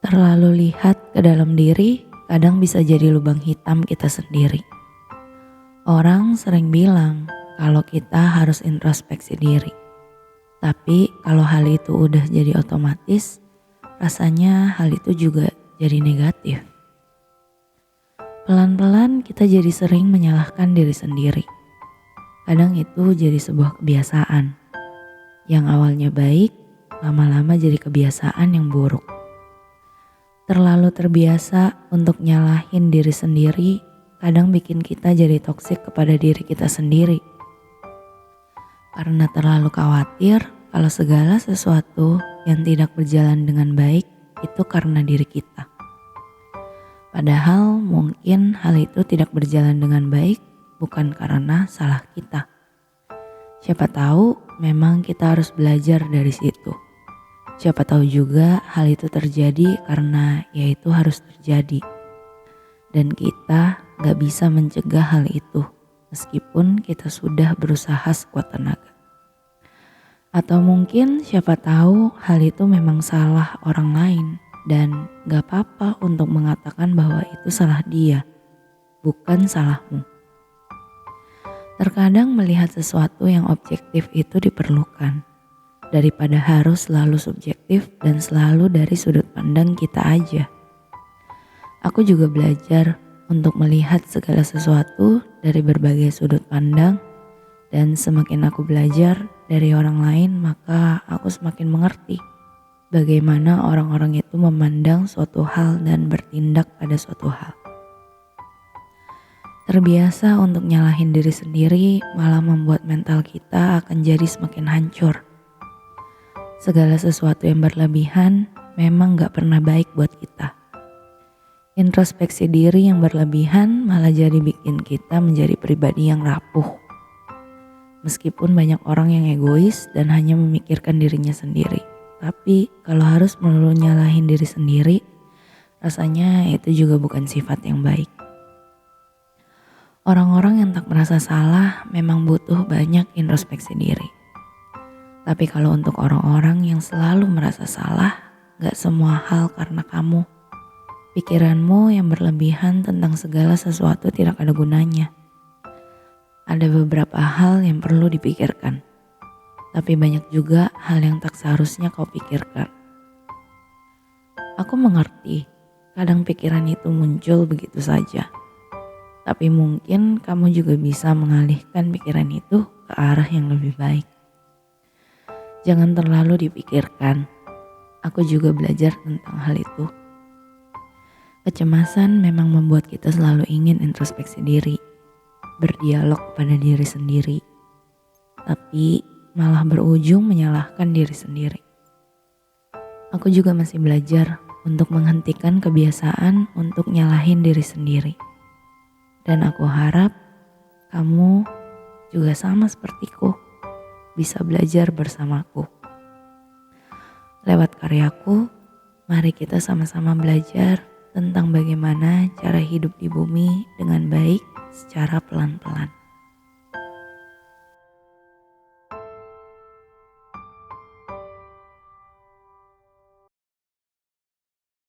Terlalu lihat ke dalam diri kadang bisa jadi lubang hitam kita sendiri. Orang sering bilang kalau kita harus introspeksi diri. Tapi kalau hal itu udah jadi otomatis, rasanya hal itu juga jadi negatif. Pelan-pelan kita jadi sering menyalahkan diri sendiri. Kadang itu jadi sebuah kebiasaan. Yang awalnya baik, lama-lama jadi kebiasaan yang buruk. Terlalu terbiasa untuk nyalahin diri sendiri, kadang bikin kita jadi toksik kepada diri kita sendiri. Karena terlalu khawatir kalau segala sesuatu yang tidak berjalan dengan baik itu karena diri kita. Padahal mungkin hal itu tidak berjalan dengan baik bukan karena salah kita. Siapa tahu memang kita harus belajar dari situ. Siapa tahu juga hal itu terjadi karena ya itu harus terjadi. Dan kita gak bisa mencegah hal itu meskipun kita sudah berusaha sekuat tenaga. Atau mungkin siapa tahu hal itu memang salah orang lain dan gak apa-apa untuk mengatakan bahwa itu salah dia, bukan salahmu. Terkadang melihat sesuatu yang objektif itu diperlukan, daripada harus selalu subjektif dan selalu dari sudut pandang kita aja. Aku juga belajar untuk melihat segala sesuatu dari berbagai sudut pandang, dan semakin aku belajar dari orang lain maka aku semakin mengerti bagaimana orang-orang itu memandang suatu hal dan bertindak pada suatu hal. Terbiasa untuk nyalahin diri sendiri malah membuat mental kita akan jadi semakin hancur. Segala sesuatu yang berlebihan memang gak pernah baik buat kita. Introspeksi diri yang berlebihan malah jadi bikin kita menjadi pribadi yang rapuh. Meskipun banyak orang yang egois dan hanya memikirkan dirinya sendiri. Tapi kalau harus melulu nyalahin diri sendiri, rasanya itu juga bukan sifat yang baik. Orang-orang yang tak merasa salah memang butuh banyak introspeksi diri. Tapi kalau untuk orang-orang yang selalu merasa salah, gak semua hal karena kamu. Pikiranmu yang berlebihan tentang segala sesuatu tidak ada gunanya. Ada beberapa hal yang perlu dipikirkan. Tapi banyak juga hal yang tak seharusnya kau pikirkan. Aku mengerti, kadang pikiran itu muncul begitu saja. Tapi mungkin kamu juga bisa mengalihkan pikiran itu ke arah yang lebih baik. Jangan terlalu dipikirkan. Aku juga belajar tentang hal itu. Kecemasan memang membuat kita selalu ingin introspeksi diri, berdialog pada diri sendiri, tapi malah berujung menyalahkan diri sendiri. Aku juga masih belajar untuk menghentikan kebiasaan untuk nyalahin diri sendiri. Dan aku harap kamu juga sama sepertiku, bisa belajar bersamaku. Lewat karyaku, mari kita sama-sama belajar tentang bagaimana cara hidup di bumi dengan baik secara pelan-pelan.